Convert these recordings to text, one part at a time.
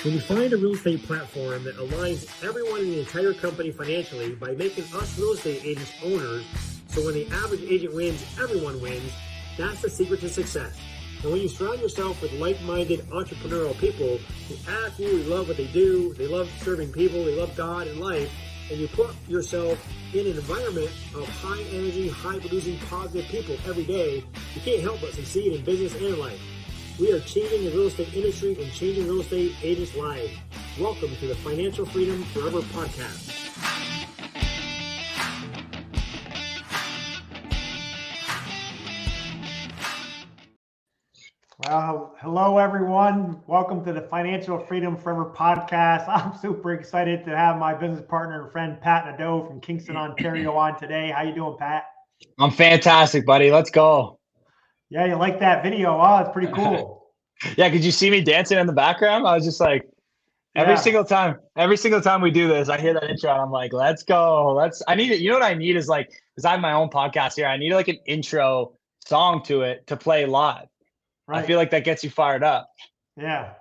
When you find a real estate platform that aligns everyone in the entire company financially by making us real estate agents owners, so when the average agent wins, everyone wins, that's the secret to success. And when you surround yourself with like-minded entrepreneurial people who absolutely love what they do, they love serving people, they love God and life, and you put yourself in an environment of high energy, high producing, positive people every day, you can't help but succeed in business and life. We are changing the real estate industry and changing real estate agents' lives. Welcome to the Financial Freedom Forever podcast. Well, hello, everyone. Welcome to the Financial Freedom Forever podcast. I'm super excited to have my business partner and friend, Pat Nadeau from Kingston, Ontario on today. How you doing, Pat? I'm fantastic, buddy. Let's go. Yeah, you like that video? Oh, it's pretty cool. Yeah, could you see me dancing in the background? I was just like, every single time we do this, I hear that intro and I'm like, let's go. I need it. You know what I need is like, because I have my own podcast here, I need like an intro song to it to play live. Right. I feel like that gets you fired up. Yeah.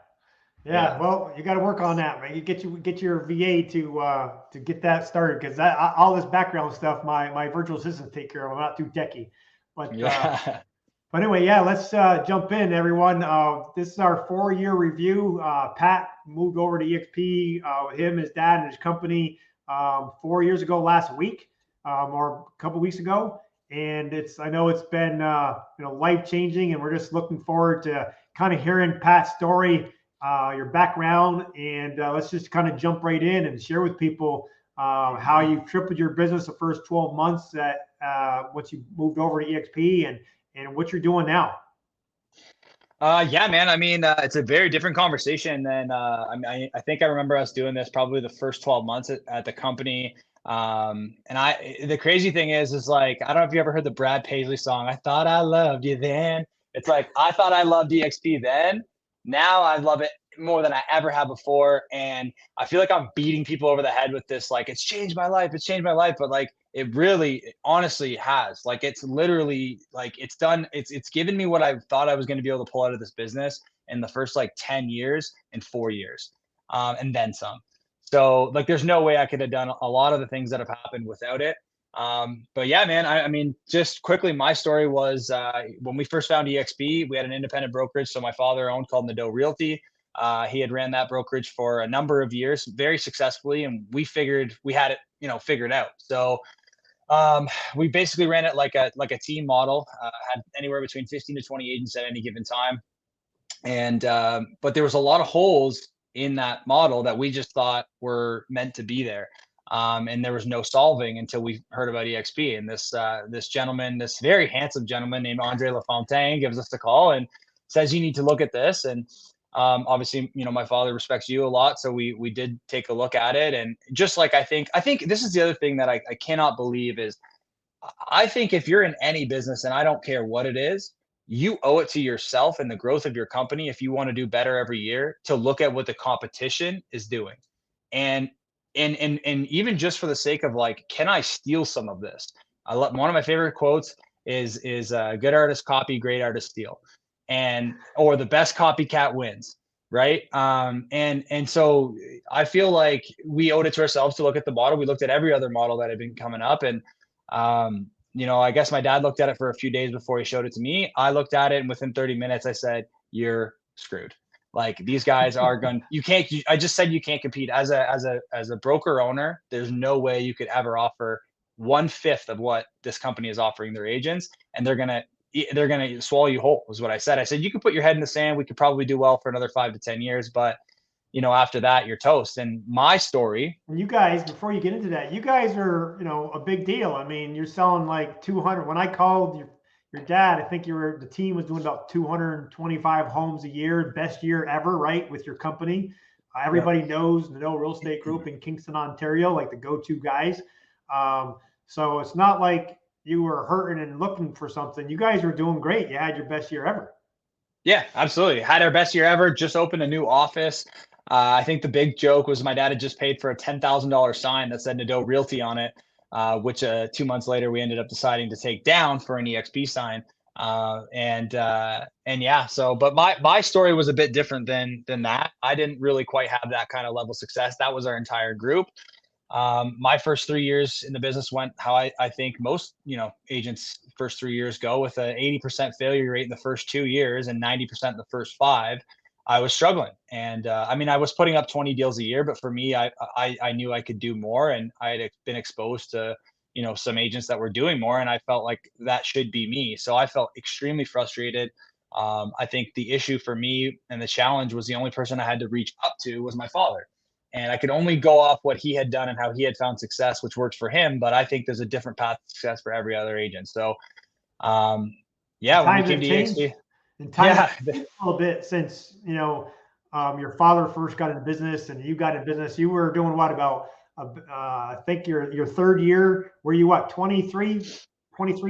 Well, you got to work on that, man. You get your VA to get that started, because all this background stuff, my virtual assistant take care of. I'm not too techie, but yeah. But anyway, let's jump in, everyone. This is our 4-year review. Pat moved over to EXP, him, his dad, and his company 4 years ago last week, or a couple weeks ago. And I know it's been life-changing, and we're just looking forward to kind of hearing Pat's story, your background, and let's just kind of jump right in and share with people how you tripled your business the first 12 months once you moved over to EXP, and what you're doing now. Yeah, man. I mean, it's a very different conversation than I think I remember us doing this probably the first 12 months at the company. And the crazy thing is like, I don't know if you ever heard the Brad Paisley song, I Thought I Loved You Then. It's like, I thought I loved EXP then. Now I love it more than I ever have before. And I feel like I'm beating people over the head with this, like, it's changed my life. But like, it honestly has. Like, it's literally like, it's given me what I thought I was going to be able to pull out of this business in the first like 10 years and 4 years, and then some. So like, there's no way I could have done a lot of the things that have happened without it. But yeah, man, I mean, just quickly, my story was when we first found EXP, we had an independent brokerage. So my father owned, called Nadeau Realty. He had ran that brokerage for a number of years, very successfully. And we figured we had it, figured out. So we basically ran it like a team model, had anywhere between 15 to 20 agents at any given time. And, but there was a lot of holes in that model that we just thought were meant to be there. And there was no solving until we heard about EXP. And this gentleman, this very handsome gentleman named Andre Lafountain, gives us a call and says, you need to look at this. And obviously, my father respects you a lot. So we did take a look at it. And just like, I think this is the other thing that I cannot believe is, I think if you're in any business, and I don't care what it is, you owe it to yourself and the growth of your company, if you want to do better every year, to look at what the competition is doing. And even just for the sake of like, can I steal some of this? One of my favorite quotes is good artists copy, great artists steal, or the best copycat wins. Right. And so I feel like we owed it to ourselves to look at the model. We looked at every other model that had been coming up, and I guess my dad looked at it for a few days before he showed it to me. I looked at it, and within 30 minutes, I said, you're screwed. Like, these guys are I just said, you can't compete as a broker owner. There's no way you could ever offer 1/5 of what this company is offering their agents. And they're going to swallow you whole, was what I said. I said, you could put your head in the sand. We could probably do well for another 5 to 10 years, but after that, you're toast. And my story. You guys, before you get into that, you guys are, a big deal. I mean, you're selling like 200. When I called your dad, I think the team was doing about 225 homes a year, best year ever, right? With your company. Everybody knows the Nadeau Real Estate Group in Kingston, Ontario, like the go-to guys. So it's not like you were hurting and looking for something. You guys were doing great. You had your best year ever. Yeah, absolutely. Had our best year ever. Just opened a new office. I think the big joke was my dad had just paid for a $10,000 sign that said Nadeau Realty on it, which 2 months later we ended up deciding to take down for an EXP sign. And yeah, so, but my story was a bit different than that. I didn't really quite have that kind of level of success. That was our entire group. My first 3 years in the business went how I think most, agents first 3 years go, with an 80% failure rate in the first 2 years and 90% in the first five. I was struggling. And I mean, I was putting up 20 deals a year, but for me, I knew I could do more, and I had been exposed to, some agents that were doing more, and I felt like that should be me. So I felt extremely frustrated. I think the issue for me and the challenge was the only person I had to reach up to was my father. And I could only go off what he had done and how he had found success, which worked for him. But I think there's a different path to success for every other agent. So, And yeah, when we times came have to changed. EXP, And times have yeah, changed a little bit since, your father first got into business and you got into business. You were doing what, about, I think your third year, were you what, 23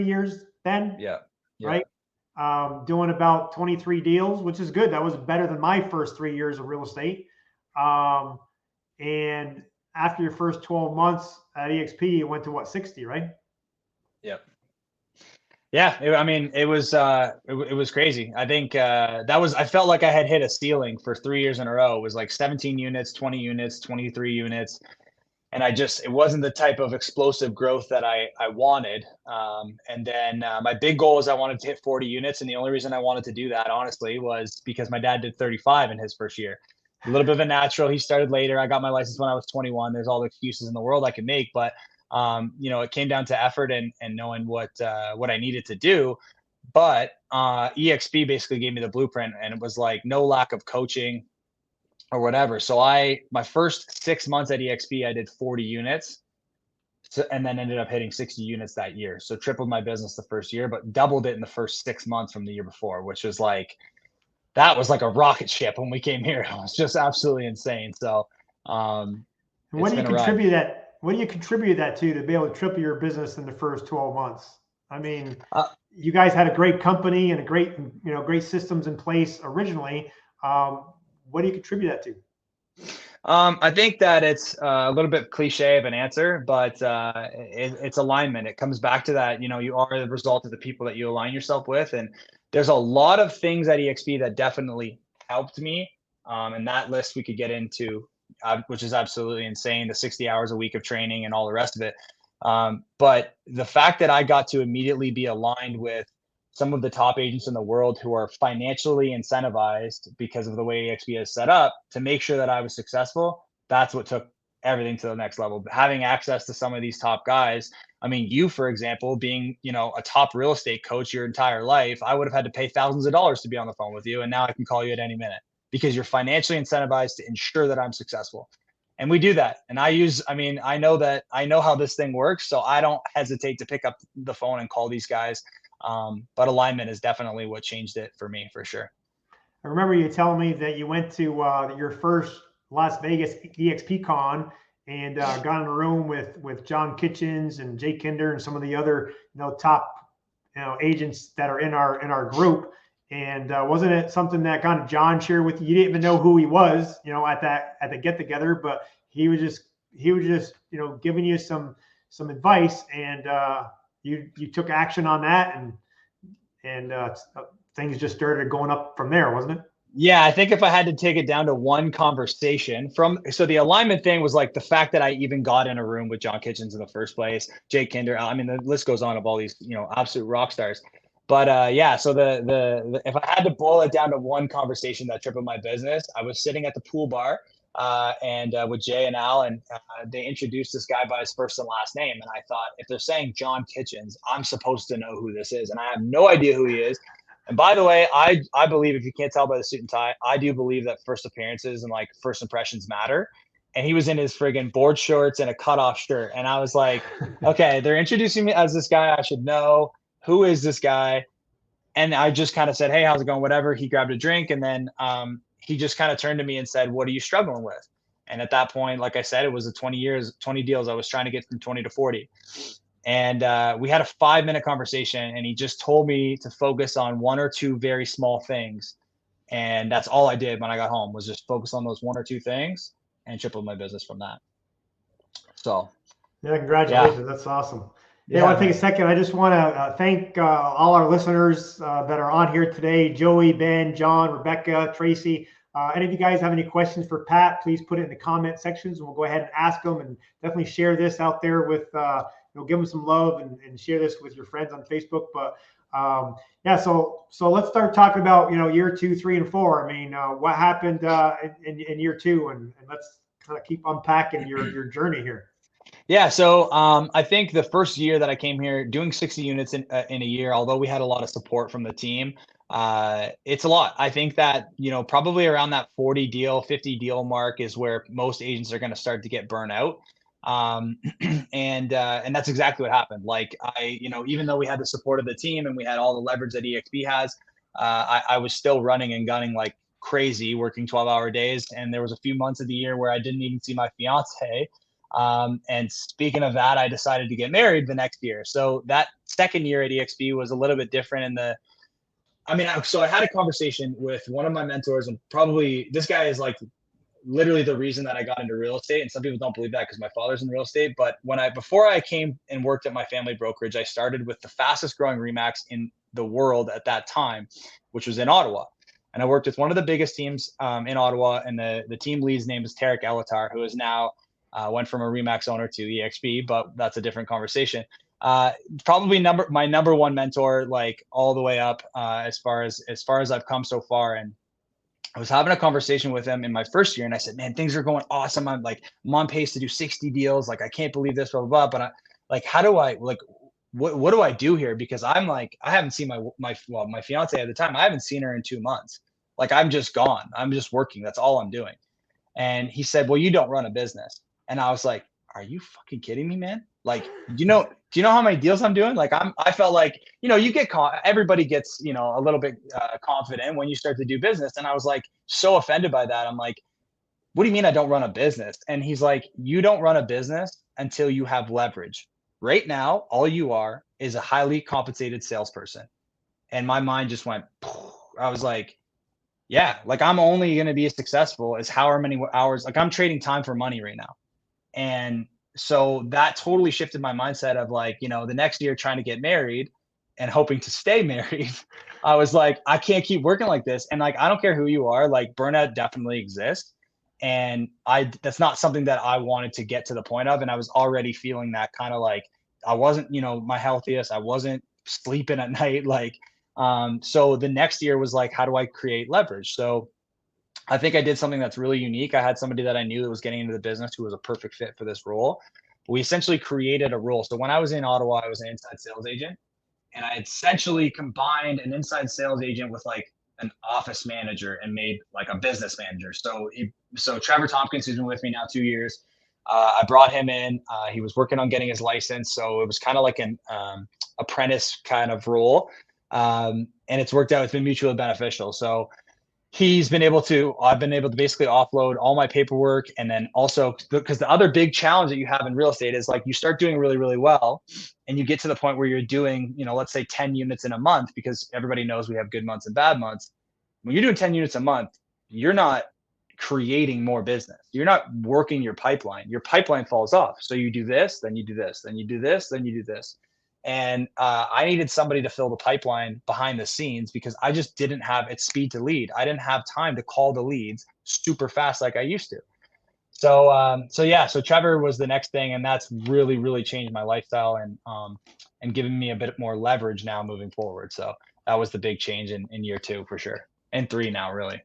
years then, yeah, yeah. right? Doing about 23 deals, which is good. That was better than my first 3 years of real estate. Um, and after your first 12 months at EXP, it went to what, 60, right? Yeah. Yeah, I mean, it was crazy. I think I felt like I had hit a ceiling for 3 years in a row. It was like 17 units, 20 units, 23 units, and it wasn't the type of explosive growth that I wanted. And then my big goal was I wanted to hit 40 units, and the only reason I wanted to do that, honestly, was because my dad did 35 in his first year. A little bit of a natural. He started later. I got my license when I was 21. There's all the excuses in the world I could make, but it came down to effort and knowing what I needed to do. But EXP basically gave me the blueprint, and it was like no lack of coaching or whatever. So my first 6 months at EXP, I did 40 units. So, and then ended up hitting 60 units that year. So tripled my business the first year, but doubled it in the first 6 months from the year before, which was like, that was like a rocket ship when we came here. It was just absolutely insane. So And it's been a ride. what do you contribute that to be able to triple your business in the first 12 months? I mean, Uh, you guys had a great company and great systems in place originally. What do you contribute that to? I think that it's a little bit cliche of an answer, but it's alignment. It comes back to that, you are the result of the people that you align yourself with. And there's a lot of things at EXP that definitely helped me. And that list we could get into, which is absolutely insane, the 60 hours a week of training and all the rest of it. But the fact that I got to immediately be aligned with some of the top agents in the world who are financially incentivized because of the way EXP is set up to make sure that I was successful, that's what took everything to the next level. Having access to some of these top guys. I mean, you, for example, being, a top real estate coach your entire life, I would have had to pay thousands of dollars to be on the phone with you. And now I can call you at any minute because you're financially incentivized to ensure that I'm successful. And we do that. And I know how this thing works. So I don't hesitate to pick up the phone and call these guys. But alignment is definitely what changed it for me, for sure. I remember you telling me that you went to your first Las Vegas EXP Con and got in a room with John Kitchens and Jay Kinder and some of the other top agents that are in our group. And wasn't it something that kind of John shared with you? You didn't even know who he was, at the get together, but he was just giving you some advice, and you took action on that, and things just started going up from there, wasn't it? Yeah, I think if I had to take it down to one conversation so the alignment thing was like the fact that I even got in a room with John Kitchens in the first place, Jake Kinder. I mean, the list goes on of all these, absolute rock stars. But yeah, so the if I had to boil it down to one conversation that tripled my business, I was sitting at the pool bar and with Jay and Al, and they introduced this guy by his first and last name, and I thought, if they're saying John Kitchens, I'm supposed to know who this is, and I have no idea who he is. And by the way, I believe, if you can't tell by the suit and tie, I do believe that first appearances and like first impressions matter. And he was in his friggin' board shorts and a cutoff shirt. And I was like, okay, they're introducing me as this guy I should know. Who is this guy? And I just kind of said, hey, how's it going? Whatever. He grabbed a drink, and then he just kind of turned to me and said, what are you struggling with? And at that point, like I said, it was 20 deals. I was trying to get from 20 to 40. And we had a 5-minute conversation, and he just told me to focus on one or two very small things. And that's all I did when I got home, was just focus on those one or two things and tripled my business from that. So Yeah, congratulations. yeah. That's awesome. Yeah, I want to take a second. I just want to thank all our listeners that are on here today. Joey, Ben, John, Rebecca, Tracy. Any of you guys have any questions for Pat, please put it in the comment sections and we'll go ahead and ask them, and definitely share this out there with, give them some love and share this with your friends on Facebook. But yeah, so let's start talking about, year 2, 3, and 4. I mean, what happened in year 2, and let's kind of keep unpacking your journey here. Yeah, so I think the first year that I came here, doing 60 units in a year, although we had a lot of support from the team, it's a lot. I think that, probably around that 40 deal, 50 deal mark is where most agents are going to start to get burnt out. And that's exactly what happened. Like even though we had the support of the team and we had all the leverage that EXP has, I was still running and gunning like crazy, working 12-hour days. And there was a few months of the year where I didn't even see my fiance. And speaking of that, I decided to get married the next year. So that second year at EXP was a little bit different so I had a conversation with one of my mentors, and probably this guy is like literally the reason that I got into real estate. And some people don't believe that because my father's in real estate. But before I came and worked at my family brokerage, I started with the fastest growing RE/MAX in the world at that time, which was in Ottawa. And I worked with one of the biggest teams in Ottawa, and the team lead's name is Tarek Elatar, who is now went from a RE/MAX owner to EXP, but that's a different conversation. Probably my number one mentor, like all the way up, as far as I've come so far. And I was having a conversation with him in my first year, and I said, "Man, things are going awesome. I'm on pace to do 60 deals. Like, I can't believe this, blah blah blah." But how do I what do I do here? Because I'm like, I haven't seen my fiance at the time. I haven't seen her in 2 months. Like, I'm just gone. I'm just working. That's all I'm doing. And he said, "Well, you don't run a business." And I was like, "Are you fucking kidding me, man? Like, do you know how many deals I'm doing?" Like, I felt like, you get everybody gets, a little bit confident when you start to do business. And I was like, so offended by that. I'm like, "What do you mean I don't run a business?" And he's like, "You don't run a business until you have leverage. Right now, all you are is a highly compensated salesperson." And my mind just went, I was like, yeah, like I'm only going to be as successful as however many hours, like I'm trading time for money right now. And so that totally shifted my mindset of like, the next year trying to get married and hoping to stay married. I was like, I can't keep working like this. And like, I don't care who you are, like burnout definitely exists. And that's not something that I wanted to get to the point of. And I was already feeling that kind of like, I wasn't, my healthiest. I wasn't sleeping at night. So the next year was like, how do I create leverage? So I think I did something that's really unique. I had somebody that I knew that was getting into the business who was a perfect fit for this role. We essentially created a role. So when I was in Ottawa, I was an inside sales agent, and I essentially combined an inside sales agent with like an office manager and made like a business manager. So Trevor Tompkins, who's been with me now 2 years, I brought him in. He was working on getting his license. So it was kind of like an apprentice kind of role. And it's worked out. It's been mutually beneficial. So I've been able to basically offload all my paperwork. And then also, because the other big challenge that you have in real estate is like you start doing really, really well, and you get to the point where you're doing, let's say 10 units in a month, because everybody knows we have good months and bad months. When you're doing 10 units a month, you're not creating more business. You're not working your pipeline. Your pipeline falls off. So you do this, then you do this, then you do this, then you do this. And I needed somebody to fill the pipeline behind the scenes because I just didn't have its speed to lead. I didn't have time to call the leads super fast like I used to. So Trevor was the next thing, and that's really, really changed my lifestyle and given me a bit more leverage now moving forward. So that was the big change in year 2 for sure, and 3 now really.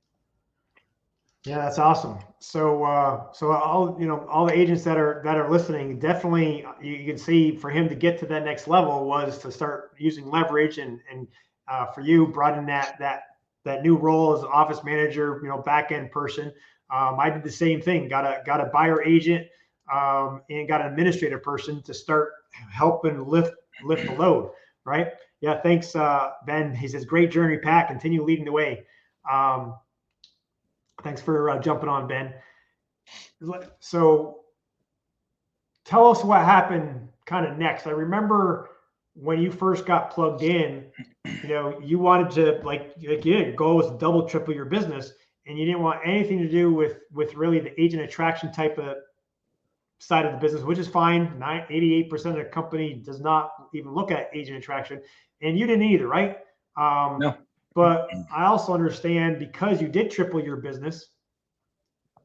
Yeah, that's awesome. So all the agents that are listening, definitely you can see for him to get to that next level was to start using leverage, and for you brought in that new role as office manager, back end person. I did the same thing. Got a buyer agent and got an administrative person to start helping lift the load. Right? Yeah. Thanks, Ben. He says, "Great journey, Pat. Continue leading the way." Thanks for jumping on, Ben. So tell us what happened kind of next. I remember when you first got plugged in, you wanted to your goal was to double, triple your business, and you didn't want anything to do with really the agent attraction type of side of the business, which is fine. 88% of the company does not even look at agent attraction, and you didn't either, right? No. But I also understand, because you did triple your business,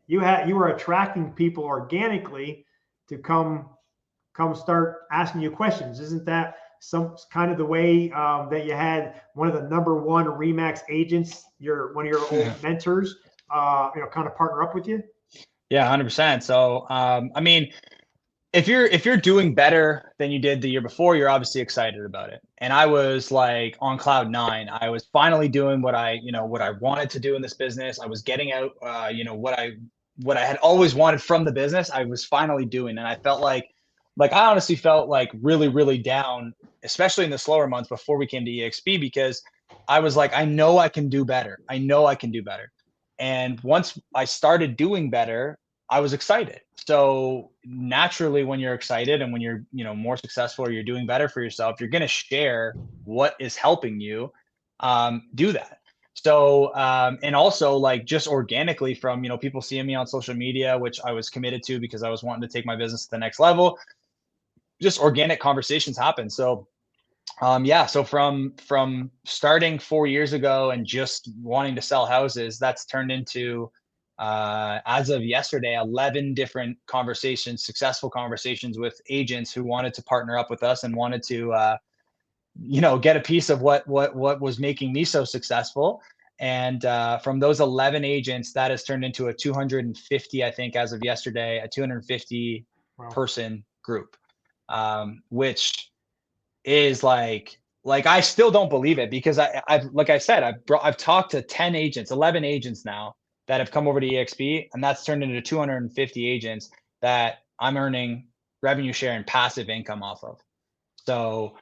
you were attracting people organically to come start asking you questions. Isn't that some kind of the way that you had one of the number one Remax agents, one of your old mentors, kind of partner up with you? Yeah, 100%. So, I mean, if you're doing better than you did the year before, you're obviously excited about it. And I was like on cloud nine. I was finally doing what I wanted to do in this business. I was getting out, what I had always wanted from the business. I was finally doing, and I felt like I honestly felt like really, really down, especially in the slower months before we came to EXP, because I was like, I know I can do better. I know I can do better. And once I started doing better, I was excited. So naturally, when you're excited and when you're, more successful, or you're doing better for yourself, you're going to share what is helping you do that. So, and also like just organically from, people seeing me on social media, which I was committed to because I was wanting to take my business to the next level, just organic conversations happen. So, yeah, so from starting 4 years ago and just wanting to sell houses, that's turned into, as of yesterday, 11 different conversations, successful conversations with agents who wanted to partner up with us and wanted to, get a piece of what was making me so successful. And from those 11 agents, that has turned into a 250, I think, as of yesterday, a 250 person group, which is like I still don't believe it, because I've like I said, I've talked to 10 agents, 11 agents now that have come over to EXP, and that's turned into 250 agents that I'm earning revenue share and passive income off of. So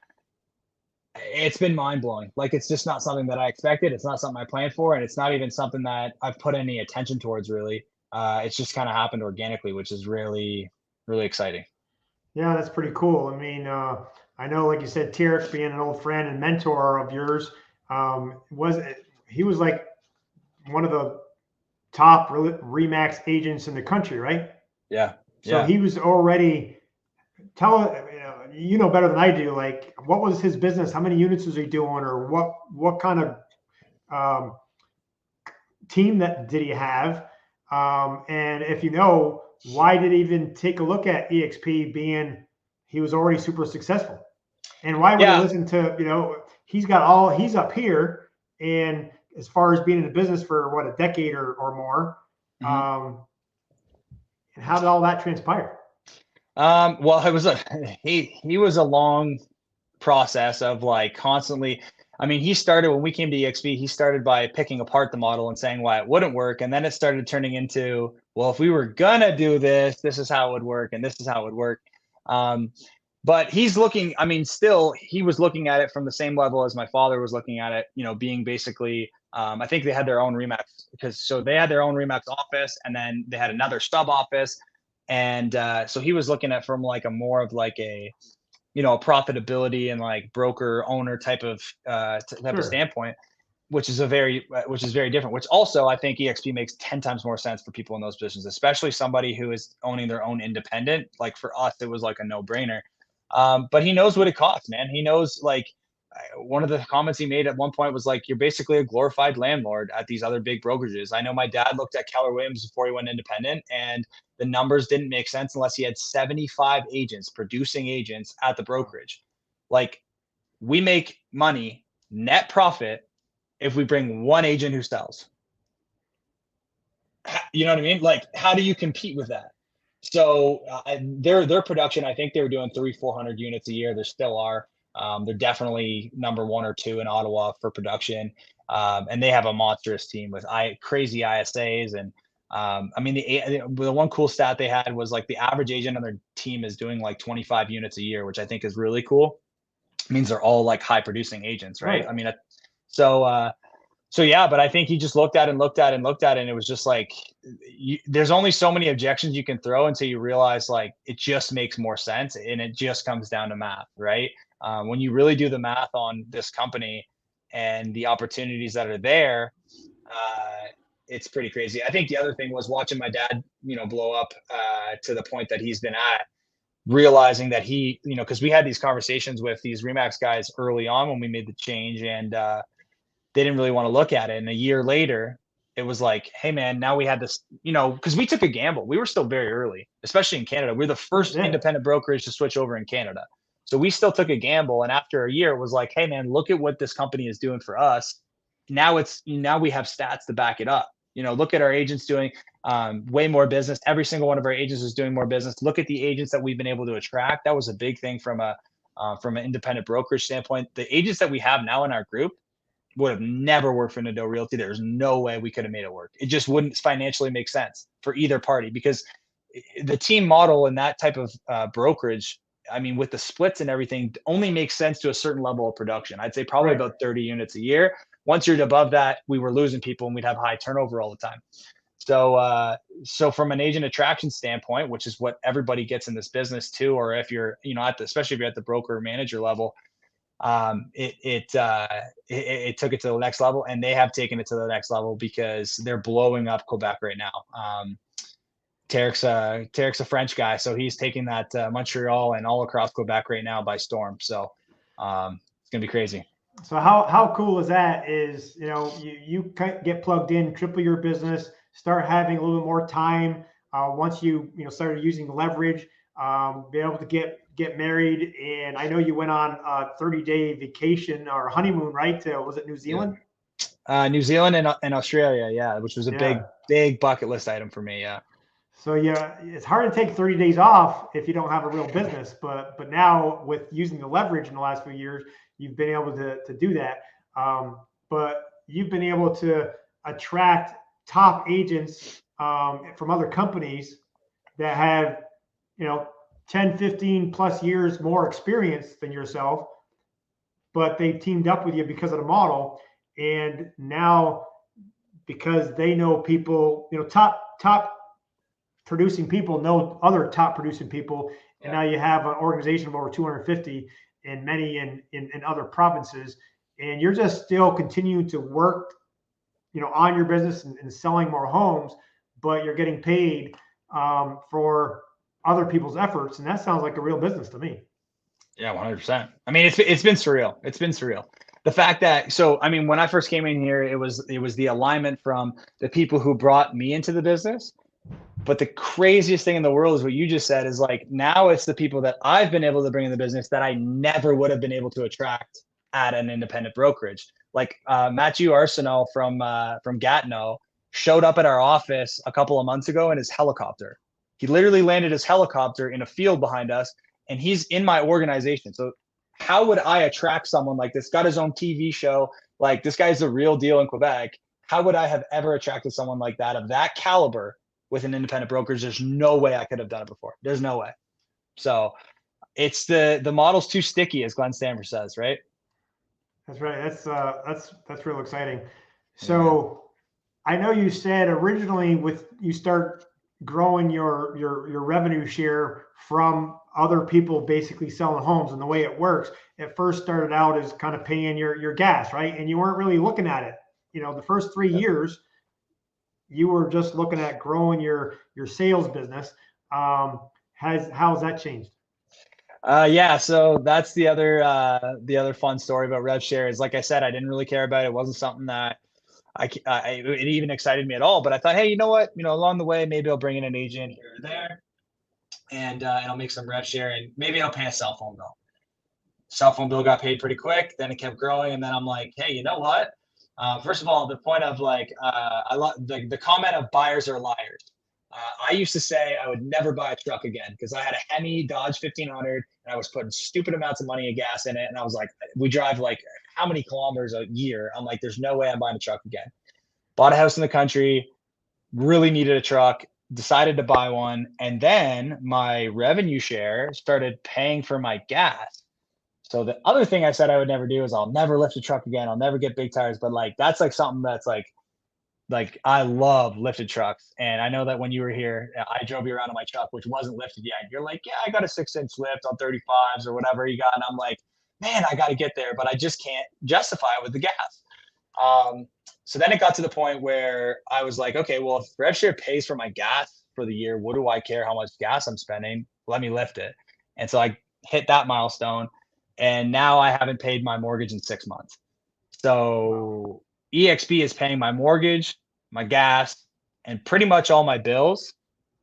it's been mind blowing. Like, it's just not something that I expected. It's not something I planned for, and it's not even something that I've put any attention towards, really. It's just kind of happened organically, which is really, really exciting. Yeah, that's pretty cool. I mean, I know, like you said, Tierk, being an old friend and mentor of yours, he was like one of the top Remax agents in the country, right? Yeah. So Yeah. he was already better than I do. Like, what was his business? How many units was he doing, or what kind of team that did he have? And if why did he even take a look at EXP, being he was already super successful? And why would he listen to, he's up here, and as far as being in the business for a decade or more, and how did all that transpire? Well, it was he was a long process of like constantly. I mean, he started when we came to EXP, he started by picking apart the model and saying why it wouldn't work. And then it started turning into, well, if we were gonna do this, this is how it would work, and this is how it would work. But he's looking, I mean, still, he was looking at it from the same level as my father was looking at it, being basically, I think they had their own Remax, so they had their own Remax office, and then they had another sub office. And so he was looking at from like a more of like a profitability and like broker owner type of standpoint, which is very different. Which also, I think EXP makes 10 times more sense for people in those positions, especially somebody who is owning their own independent. Like for us, it was like a no brainer. But he knows what it costs, man. He knows, like, one of the comments he made at one point was like, you're basically a glorified landlord at these other big brokerages. I know my dad looked at Keller Williams before he went independent, and the numbers didn't make sense unless he had 75 agents, producing agents at the brokerage. Like, we make money, net profit, if we bring one agent who sells. You know what I mean? Like, how do you compete with that? So their production, I think they were doing 300-400 units a year. There still are. They're definitely number one or two in Ottawa for production. And they have a monstrous team with crazy ISAs. And I mean, the one cool stat they had was like the average agent on their team is doing like 25 units a year, which I think is really cool. It means they're all like high producing agents, right? I mean, so yeah, but I think he just looked at it, and it was just like, there's only so many objections you can throw until you realize like it just makes more sense, and it just comes down to math, right? When you really do the math on this company and the opportunities that are there, it's pretty crazy. I think the other thing was watching my dad, blow up to the point that he's been at, realizing that he, because we had these conversations with these Remax guys early on when we made the change, and they didn't really want to look at it. And a year later, it was like, hey man, now we had this, because we took a gamble. We were still very early, especially in Canada. We're the first independent brokerage to switch over in Canada. So we still took a gamble. And after a year, it was like, hey man, look at what this company is doing for us. Now we have stats to back it up. Look at our agents doing way more business. Every single one of our agents is doing more business. Look at the agents that we've been able to attract. That was a big thing from an independent brokerage standpoint. The agents that we have now in our group would have never worked for Nadeau Realty. There's no way we could have made it work. It just wouldn't financially make sense for either party, because the team model and that type of brokerage, I mean, with the splits and everything, only makes sense to a certain level of production. I'd say probably about 30 units a year. Once you're above that, we were losing people and we'd have high turnover all the time. So from an agent attraction standpoint, which is what everybody gets in this business too, or if you're, especially if you're at the broker or manager level, it took it to the next level, and they have taken it to the next level because they're blowing up Quebec right now. Tarek's a French guy, so he's taking that Montreal and all across Quebec right now by storm. So it's gonna be crazy. So how cool is that? Is you get plugged in, triple your business, start having a little bit more time. Once you started using leverage, be able to get married, and I know you went on a 30-day vacation or honeymoon, right? Was it New Zealand? New Zealand and Australia, yeah, which was a big bucket list item for me, yeah. So yeah, it's hard to take 30 days off if you don't have a real business, but now with using the leverage in the last few years, you've been able to do that. But you've been able to attract top agents from other companies that have 10, 15 plus years more experience than yourself, but they teamed up with you because of the model. And now, because they know people, top producing people know other top producing people. And now you have an organization of over 250 and many in other provinces. And you're just still continuing to work, on your business and selling more homes, but you're getting paid for other people's efforts. And that sounds like a real business to me. Yeah, 100%. I mean, it's been surreal. It's been surreal. The fact that, when I first came in here, it was the alignment from the people who brought me into the business. But the craziest thing in the world is what you just said, is like, now it's the people that I've been able to bring in the business that I never would have been able to attract at an independent brokerage. Like Matthew Arsenault from Gatineau showed up at our office a couple of months ago in his helicopter. He literally landed his helicopter in a field behind us, and he's in my organization. So how would I attract someone like this? Got his own TV show. Like, this guy's the real deal in Quebec. How would I have ever attracted someone like that, of that caliber, with an independent brokerage? There's no way I could have done it before. There's no way. So it's the model's too sticky, as Glenn Stanford says, right? That's right. That's real exciting. So I know you said originally you start growing your revenue share from other people basically selling homes, and the way it works, it first started out as kind of paying your gas, right? And you weren't really looking at it. The first 3 years, you were just looking at growing your sales business. How's that changed? So that's the other fun story about rev share is, like I said, I didn't really care about it. It wasn't something that it even excited me at all. But I thought, hey, you know what? Along the way, maybe I'll bring in an agent here or there, and I'll make some rev share, and maybe I'll pay a cell phone bill. Cell phone bill got paid pretty quick. Then it kept growing, and then I'm like, hey, you know what? First of all, the point of I love the comment of buyers are liars. I used to say I would never buy a truck again because I had a Hemi Dodge 1500 and I was putting stupid amounts of money of gas in it. And I was like, we drive like how many kilometers a year? I'm like, there's no way I'm buying a truck again. Bought a house in the country, really needed a truck, decided to buy one. And then my revenue share started paying for my gas. So the other thing I said I would never do is I'll never lift a truck again. I'll never get big tires. But like, that's like something that's like I love lifted trucks. And I know that when you were here, I drove you around in my truck, which wasn't lifted yet. And you're like, yeah, I got a 6-inch lift on 35s or whatever you got. And I'm like, man, I got to get there, but I just can't justify it with the gas. So then it got to the point where I was like, okay, well, if RevShare pays for my gas for the year, what do I care how much gas I'm spending? Let me lift it. And so I hit that milestone. And now I haven't paid my mortgage in 6 months. So EXP is paying my mortgage, my gas, and pretty much all my bills,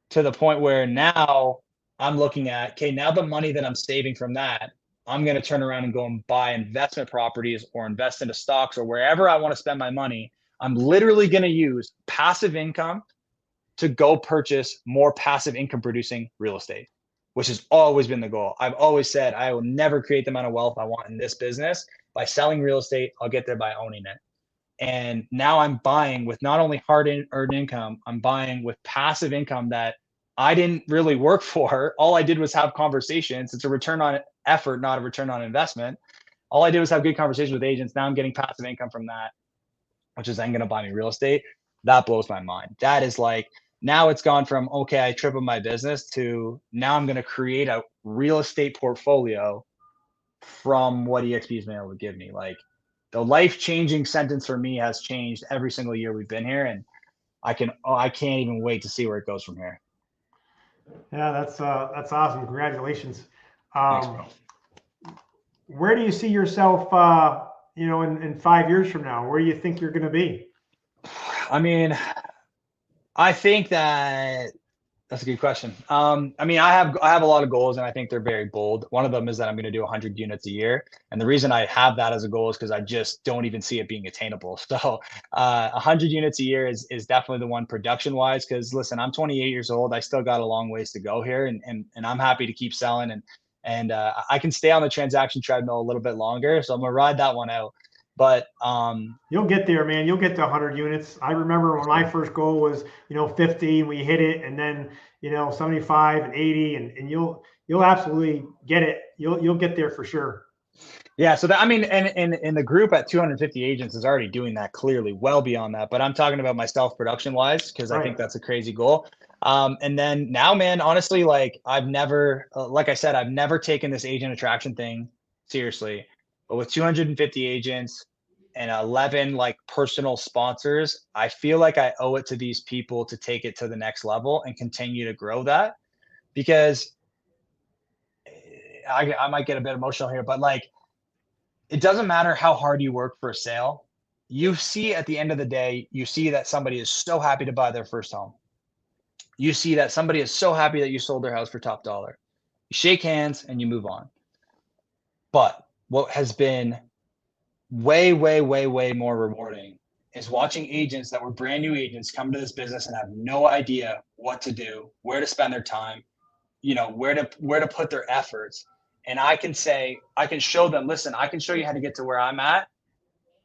to the point where now I'm looking at, okay, now the money that I'm saving from that, I'm going to turn around and go and buy investment properties or invest into stocks or wherever I want to spend my money. I'm literally going to use passive income to go purchase more passive income producing real estate, which has always been the goal. I've always said I will never create the amount of wealth I want in this business by selling real estate. I'll get there by owning it. And now I'm buying with not only hard earned income, I'm buying with passive income that I didn't really work for. All I did was have conversations. It's a return on effort, not a return on investment. All I did was have good conversations with agents. Now I'm getting passive income from that, which is then going to buy me real estate. That blows my mind. That is like, now it's gone from, okay, I tripled my business to now I'm going to create a real estate portfolio from what EXP has been able to give me. Like, the life-changing sentence for me has changed every single year we've been here, and I can't even wait to see where it goes from here. Yeah, that's awesome. Congratulations. Thanks, bro. Where do you see yourself, in 5 years from now? Where do you think you're going to be? I mean, I think that's a good question. I mean, I have a lot of goals, and I think they're very bold. One of them is that I'm going to do 100 units a year, and the reason I have that as a goal is because I just don't even see it being attainable. So, 100 units a year is definitely the one production wise. Because listen, I'm 28 years old. I still got a long ways to go here, and I'm happy to keep selling, and I can stay on the transaction treadmill a little bit longer. So I'm gonna ride that one out. But you'll get there, man. You'll get to 100 units. I remember when my first goal was, 50, and we hit it, and then 75 and 80, and you'll absolutely get it. You'll get there for sure. Yeah. So that, I mean, and in the group at 250 agents is already doing that clearly, well beyond that. But I'm talking about myself production wise, because I think that's a crazy goal. And then now, man, honestly, like I've never, like I said, I've never taken this agent attraction thing seriously. But with 250 agents and 11 like personal sponsors, I feel like I owe it to these people to take it to the next level and continue to grow that, because I might get a bit emotional here, but like, it doesn't matter how hard you work for a sale. You see at the end of the day, you see that somebody is so happy to buy their first home. You see that somebody is so happy that you sold their house for top dollar. You shake hands and you move on. But what has been way, way, way, way more rewarding is watching agents that were brand new agents come to this business and have no idea what to do, where to spend their time, where to put their efforts. And I can show them, listen, I can show you how to get to where I'm at.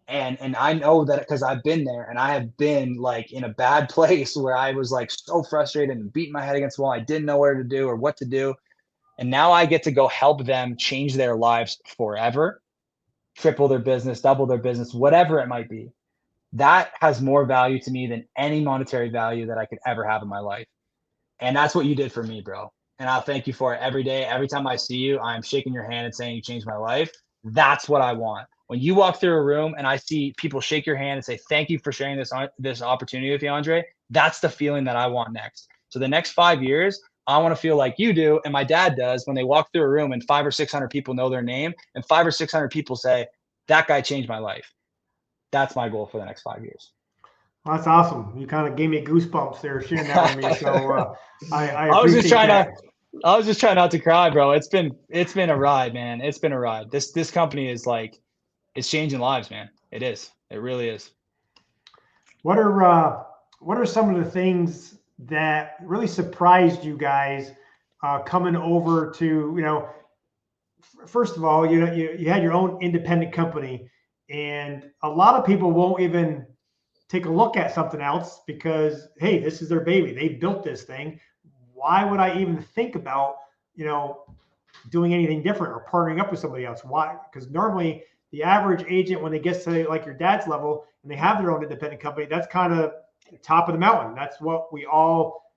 And I know that because I've been there, and I have been like in a bad place where I was like so frustrated and beating my head against the wall. I didn't know where to do or what to do. And now I get to go help them change their lives forever, triple their business, double their business, whatever it might be. That has more value to me than any monetary value that I could ever have in my life. And that's what you did for me, bro. And I'll thank you for it every day. Every time I see you, I'm shaking your hand and saying you changed my life. That's what I want. When you walk through a room and I see people shake your hand and say, thank you for sharing this opportunity with you, Andre, that's the feeling that I want next. So the next 5 years, I want to feel like you do, and my dad does, when they walk through a room and 500 or 600 people know their name and 500 or 600 people say, that guy changed my life. That's my goal for the next 5 years. Well, that's awesome. You kind of gave me goosebumps there sharing that with me. So I was just trying that. I was just trying not to cry, bro. It's been a ride, man. It's been a ride. This company is like, it's changing lives, man. It is. It really is. What are some of the things that really surprised you guys coming over to, first of all, you had your own independent company, and a lot of people won't even take a look at something else because, hey, this is their baby. They built this thing. Why would I even think about, doing anything different or partnering up with somebody else? Why? Because normally the average agent, when they get to like your dad's level and they have their own independent company, that's kind of the top of the mountain. That's what we all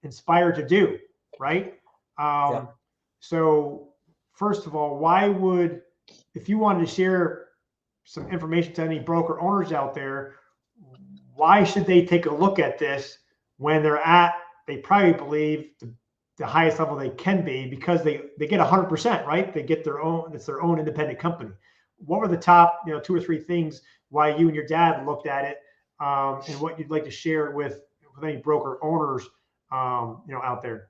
inspire to do, right? So first of all, if you wanted to share some information to any broker owners out there, why should they take a look at this when they probably believe the highest level they can be, because they get 100%, right? They get it's their own independent company. What were the top, 2 or 3 things why you and your dad looked at it, and what you'd like to share with any broker owners, out there?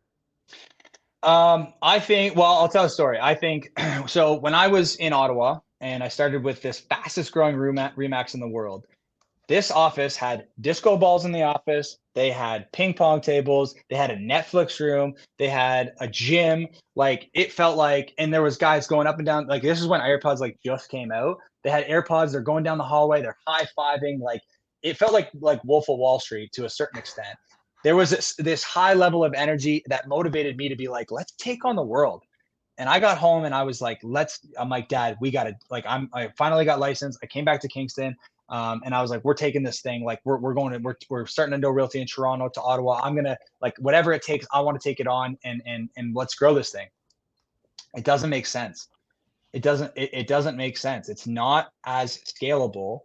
I think, well, I'll tell a story. I think, so when I was in Ottawa and I started with this fastest growing Remax in the world, this office had disco balls in the office. They had ping pong tables. They had a Netflix room. They had a gym. Like, it felt like, and there was guys going up and down. Like, this is when AirPods like just came out. They had AirPods. They're going down the hallway. They're high-fiving. Like, it felt like Wolf of Wall Street to a certain extent. There was this high level of energy that motivated me to be like, let's take on the world. And I got home and I was like, I'm like, Dad, we got to, like, I finally got licensed. I came back to Kingston. And I was like, we're taking this thing. Like, we're starting Nadeau Realty in Toronto to Ottawa. I'm going to, like, whatever it takes, I want to take it on and let's grow this thing. It doesn't make sense. It doesn't make sense. It's not as scalable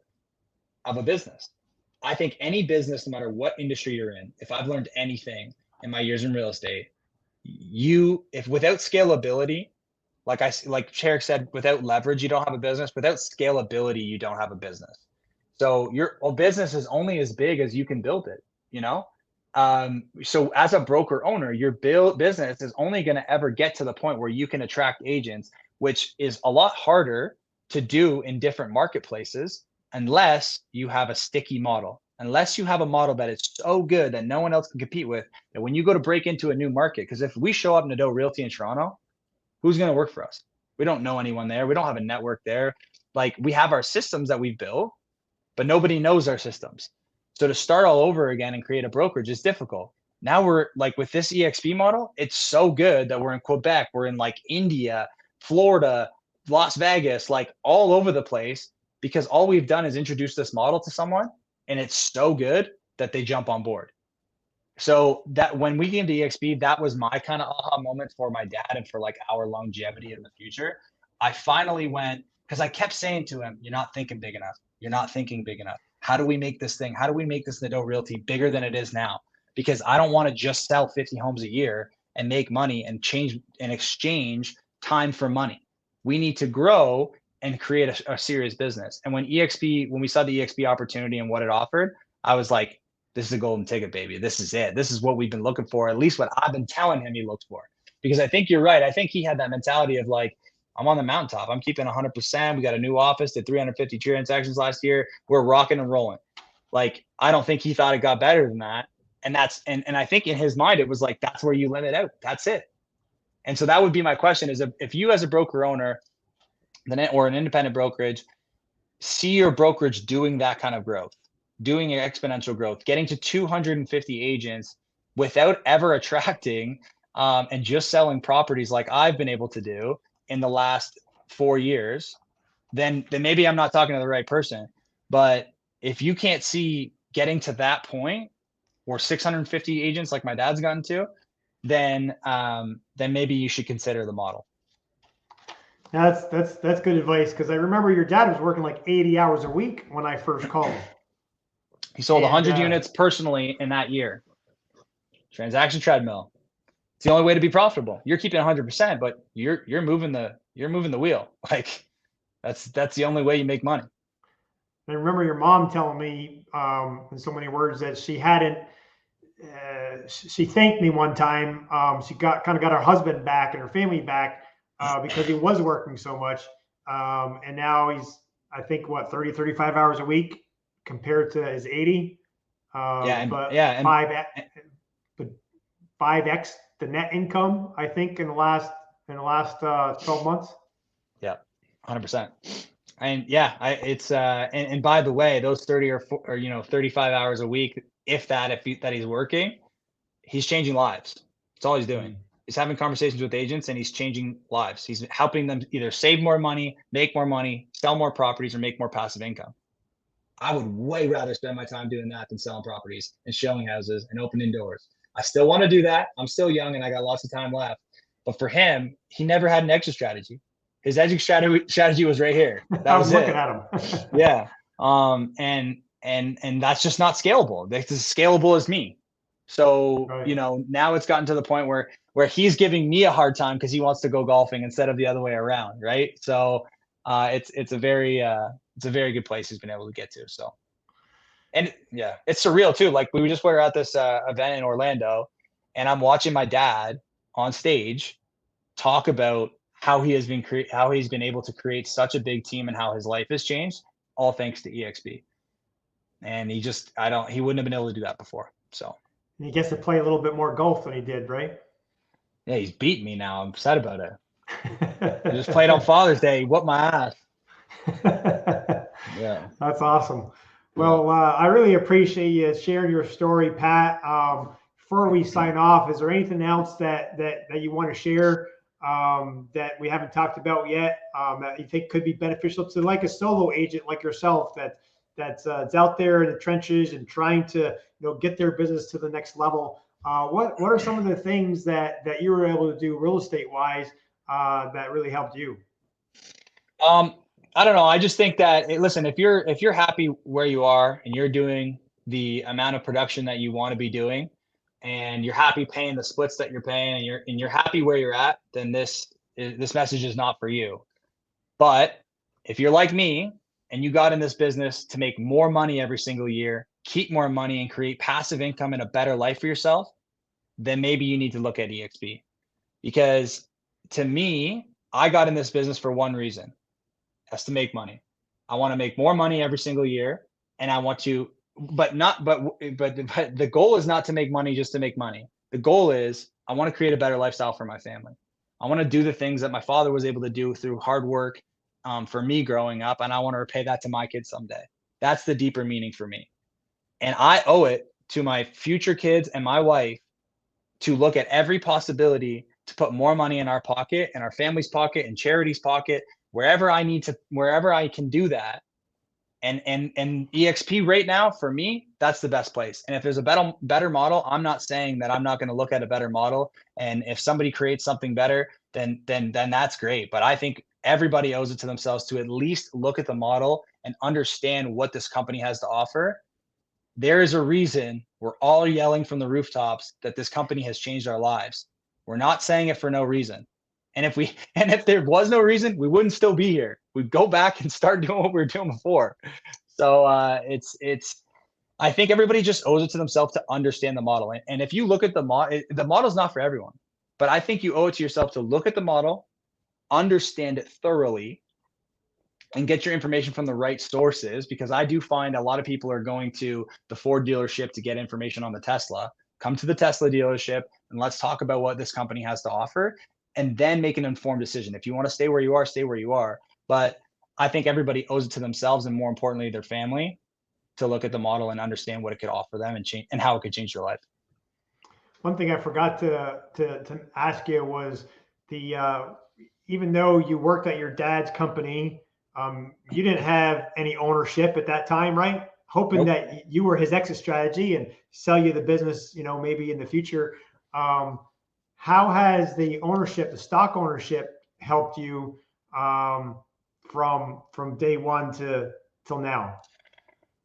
of a business. I think any business, no matter what industry you're in, if I've learned anything in my years in real estate, if without scalability, like Cherrick said, without leverage, you don't have a business. Without scalability, you don't have a business. So your business is only as big as you can build it, So as a broker owner, your business is only going to ever get to the point where you can attract agents, which is a lot harder to do in different marketplaces unless you have a sticky model, unless you have a model that is so good that no one else can compete with, that when you go to break into a new market, because if we show up Nadeau Realty in Toronto, who's going to work for us? We don't know anyone there. We don't have a network there. Like, we have our systems that we've built, but nobody knows our systems. So to start all over again and create a brokerage is difficult. Now we're like, with this EXP model, it's so good that we're in Quebec, we're in like India, Florida, Las Vegas, like all over the place, because all we've done is introduce this model to someone and it's so good that they jump on board. So that when we came to EXP, that was my kind of aha moment for my dad and for like our longevity in the future. I finally went, because I kept saying to him, you're not thinking big enough. You're not thinking big enough. How do we make this thing? How do we make this Nadeau Realty bigger than it is now? Because I don't want to just sell 50 homes a year and make money and exchange time for money. We need to grow and create a serious business. And when we saw the EXP opportunity and what it offered, I was like, this is a golden ticket, baby. This is it. This is what we've been looking for, at least what I've been telling him he looks for. Because I think you're right. I think he had that mentality of like, I'm on the mountaintop. I'm keeping 100%. We got a new office, did 350 transactions last year. We're rocking and rolling. Like, I don't think he thought it got better than that. And I think in his mind, it was like, that's where you limit out. That's it. And so that would be my question is, if you as a broker owner or an independent brokerage see your brokerage doing that kind of growth, doing exponential growth, getting to 250 agents without ever attracting and just selling properties like I've been able to do in the last 4 years, then maybe I'm not talking to the right person. But if you can't see getting to that point or 650 agents like my dad's gotten to, then maybe you should consider the model. Now that's good advice, because I remember your dad was working like 80 hours a week when I first called him. He sold 100 units personally in that year. Transaction treadmill. It's the only way to be profitable. You're keeping 100%, but you're moving the wheel. Like, that's the only way you make money. I remember your mom telling me in so many words that she hadn't. She thanked me one time. She got her husband back and her family back because he was working so much, and now he's, I think, 35 hours a week compared to his 80. But 5x the net income, I think, in the last 12 months. Yeah, 100%. And yeah, and by the way, those 30 or 35 hours a week, if he's working, he's changing lives. That's all he's doing. He's having conversations with agents and he's changing lives. He's helping them either save more money, make more money, sell more properties, or make more passive income. I would way rather spend my time doing that than selling properties and showing houses and opening doors. I still want to do that. I'm still young and I got lots of time left. But for him, he never had an exit strategy. His exit strategy was right here. That was looking at him. Yeah. And and that's just not scalable. That's as scalable as me. So, Right. you know, now it's gotten to the point where he's giving me a hard time because he wants to go golfing instead of the other way around, right? So, it's a very good place he's been able to get to. So, and yeah, it's surreal too. Like we just were at this event in Orlando, and I'm watching my dad on stage talk about how he's been able to create such a big team and how his life has changed, all thanks to EXP. And he wouldn't have been able to do that before. So And he gets to play a little bit more golf than he did, right? yeah, he's beating me now. I'm upset about it. I just played on Father's Day. He whooped my ass. Yeah. That's awesome. Well, I really appreciate you sharing your story, Pat. Before we sign off, is there anything else that you want to share that we haven't talked about yet that you think could be beneficial to like a solo agent like yourself that's out there in the trenches and trying to get their business to the next level? What are some of the things that you were able to do real estate wise that really helped you? I don't know. I just think that listen, if you're happy where you are and you're doing the amount of production that you want to be doing, and you're happy paying the splits that you're paying, and you're happy where you're at, then this message is not for you. But if you're like me and you got in this business to make more money every single year, keep more money, and create passive income and a better life for yourself, then maybe you need to look at EXP. Because to me, I got in this business for one reason. That's to make money. I want to make more money every single year, and I want to, but the goal is not to make money just to make money. The goal is I want to create a better lifestyle for my family. I want to do the things that my father was able to do through hard work for me growing up, and I want to repay that to my kids someday. That's the deeper meaning for me, and I owe it to my future kids and my wife to look at every possibility to put more money in our pocket, in our family's pocket, in charity's pocket, wherever I can do that. And EXP right now, for me, that's the best place. And if there's a better model, I'm not saying that I'm not going to look at a better model. And if somebody creates something better, then that's great. But I think everybody owes it to themselves to at least look at the model and understand what this company has to offer. There is a reason we're all yelling from the rooftops that this company has changed our lives. We're not saying it for no reason. And if there was no reason, we wouldn't still be here. We'd go back and start doing what we were doing before. So I think everybody just owes it to themselves to understand the model. And if you look at the model's not for everyone, but I think you owe it to yourself to look at the model, understand it thoroughly, and get your information from the right sources, because I do find a lot of people are going to the Ford dealership to get information on the Tesla. Come to the Tesla dealership and let's talk about what this company has to offer, and then make an informed decision. If you want to stay where you are, stay where you are. But I think everybody owes it to themselves, and more importantly, their family, to look at the model and understand what it could offer them and change, and how it could change their life. One thing I forgot to ask you was even though you worked at your dad's company, you didn't have any ownership at that time, right? Hoping Nope. that you were his exit strategy and sell you the business, maybe in the future. How has the stock ownership helped you from day one till now?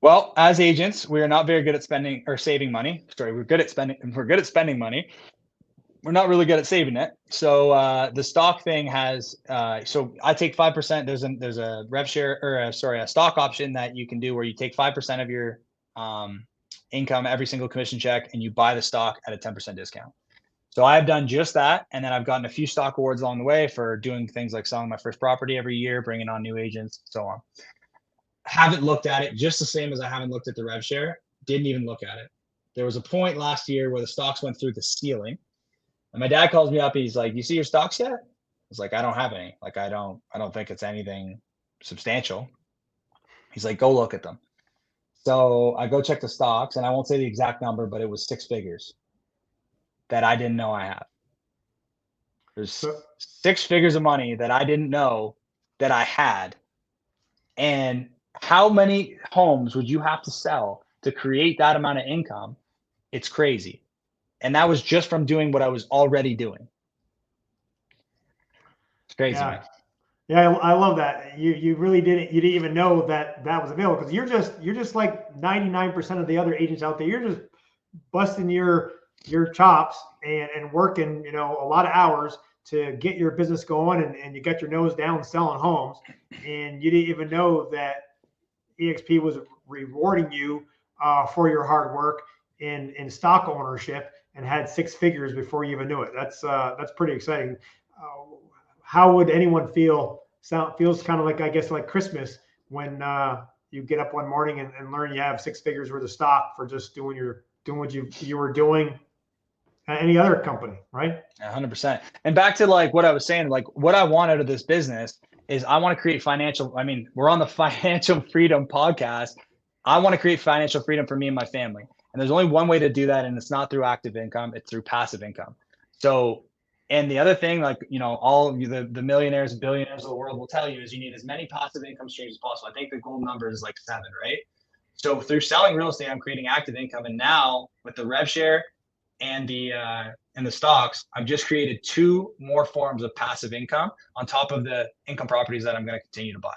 Well, as agents, we are not very good at spending or saving money. Sorry, we're good at spending money. We're not really good at saving it. So the stock thing has. So I take 5%. There's a rev share, or a stock option that you can do where you take 5% of your income every single commission check, and you buy the stock at a 10% discount. So I've done just that, and then I've gotten a few stock awards along the way for doing things like selling my first property every year, bringing on new agents, so on. Haven't looked at it, just the same as I haven't looked at the rev share. Didn't even look at it. There was a point last year where the stocks went through the ceiling, and my dad calls me up. He's like, "You see your stocks yet?" I was like, "I don't have any. Like, I don't think it's anything substantial." He's like, "Go look at them." So I go check the stocks, and I won't say the exact number, but it was 6 figures that I didn't know I had. There's 6 figures of money that I didn't know that I had. And how many homes would you have to sell to create that amount of income? It's crazy. And that was just from doing what I was already doing. It's crazy, Yeah. man. Yeah, I love that. You really you didn't even know that that was available, because you're just like 99% of the other agents out there. You're just busting your chops and working, a lot of hours to get your business going, and you got your nose down selling homes, and you didn't even know that EXP was rewarding you for your hard work in stock ownership, and had six figures before you even knew it. That's pretty exciting. How would anyone feel? Feels kind of like, I guess, like Christmas when you get up one morning and learn you have six figures worth of stock for just doing what you were doing at any other company, right? 100%. And back to like what I was saying, like what I want out of this business is I want to create financial. I mean, we're on the Financial Freedom podcast. I want to create financial freedom for me and my family. And there's only one way to do that. And it's not through active income, it's through passive income. So, and the other thing, like, all of you, the millionaires and billionaires of the world will tell you, is you need as many passive income streams as possible. I think the gold number is like 7, right? So through selling real estate, I'm creating active income. And now with the rev share and the stocks, I've just created 2 more forms of passive income on top of the income properties that I'm going to continue to buy.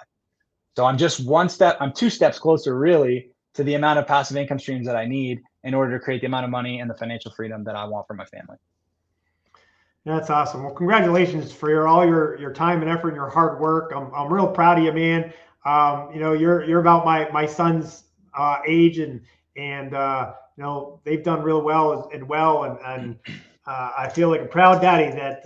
So I'm just 2 steps closer really to the amount of passive income streams that I need in order to create the amount of money and the financial freedom that I want for my family. That's awesome. Well, congratulations for all your time and effort and your hard work. I'm real proud of you, man. You're about my son's age, and they've done real well and I feel like a proud daddy that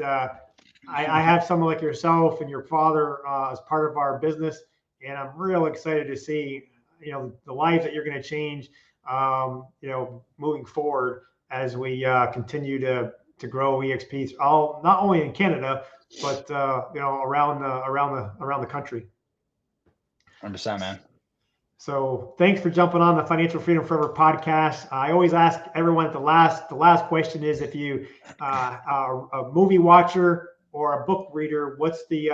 I have someone like yourself and your father as part of our business, and I'm real excited to see the lives that you're going to change moving forward as we continue to grow EXP not only in Canada but around the country. 100%, man. So thanks for jumping on the Financial Freedom Forever podcast. I always ask everyone at the last question is, if you a movie watcher or a book reader, what's the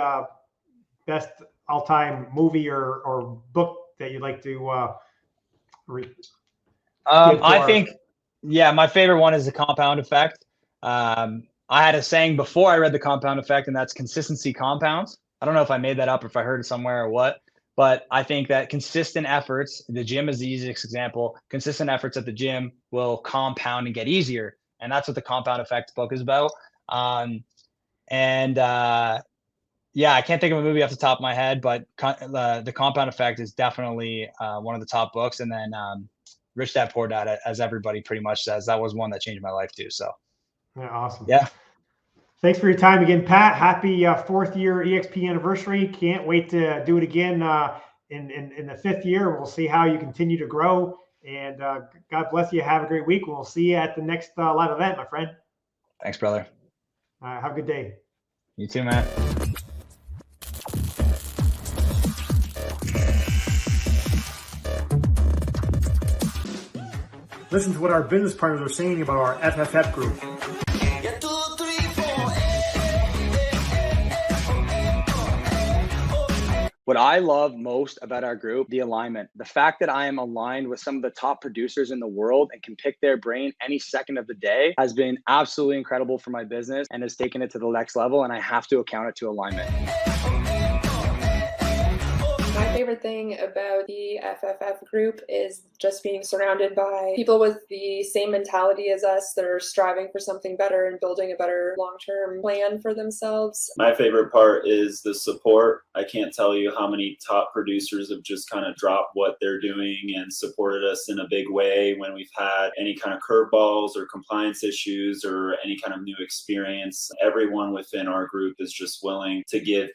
best all-time movie or book that you'd like to read? I think, my favorite one is The Compound Effect. I had a saying before I read The Compound Effect, and that's consistency compounds. I don't know if I made that up or if I heard it somewhere or what. But I think that consistent efforts, the gym is the easiest example, consistent efforts at the gym will compound and get easier. And that's what the Compound Effect book is about. I can't think of a movie off the top of my head, but the Compound Effect is definitely one of the top books. And then Rich Dad Poor Dad, as everybody pretty much says, that was one that changed my life too. So, yeah, awesome. Yeah. Thanks for your time again, Pat. Happy 4th year EXP anniversary. Can't wait to do it again in the 5th year. We'll see how you continue to grow. And God bless you. Have a great week. We'll see you at the next live event, my friend. Thanks, brother. Have a good day. You too, man. Listen to what our business partners are saying about our FFF group. What I love most about our group, the alignment, the fact that I am aligned with some of the top producers in the world and can pick their brain any second of the day, has been absolutely incredible for my business and has taken it to the next level. And I have to account it to alignment. My favorite thing about the FFF group is just being surrounded by people with the same mentality as us that are striving for something better and building a better long-term plan for themselves. My favorite part is the support. I can't tell you how many top producers have just kind of dropped what they're doing and supported us in a big way when we've had any kind of curveballs or compliance issues or any kind of new experience. Everyone within our group is just willing to give,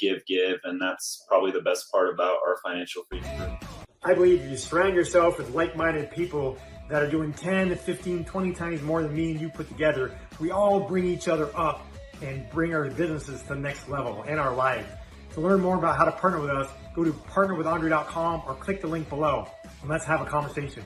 and that's probably the best part about our Financial Freedom group. I believe if you surround yourself with like-minded people that are doing 10 to 15, 20 times more than me and you put together, we all bring each other up and bring our businesses to the next level and our lives. To learn more about how to partner with us, go to partnerwithandre.com or click the link below, and let's have a conversation.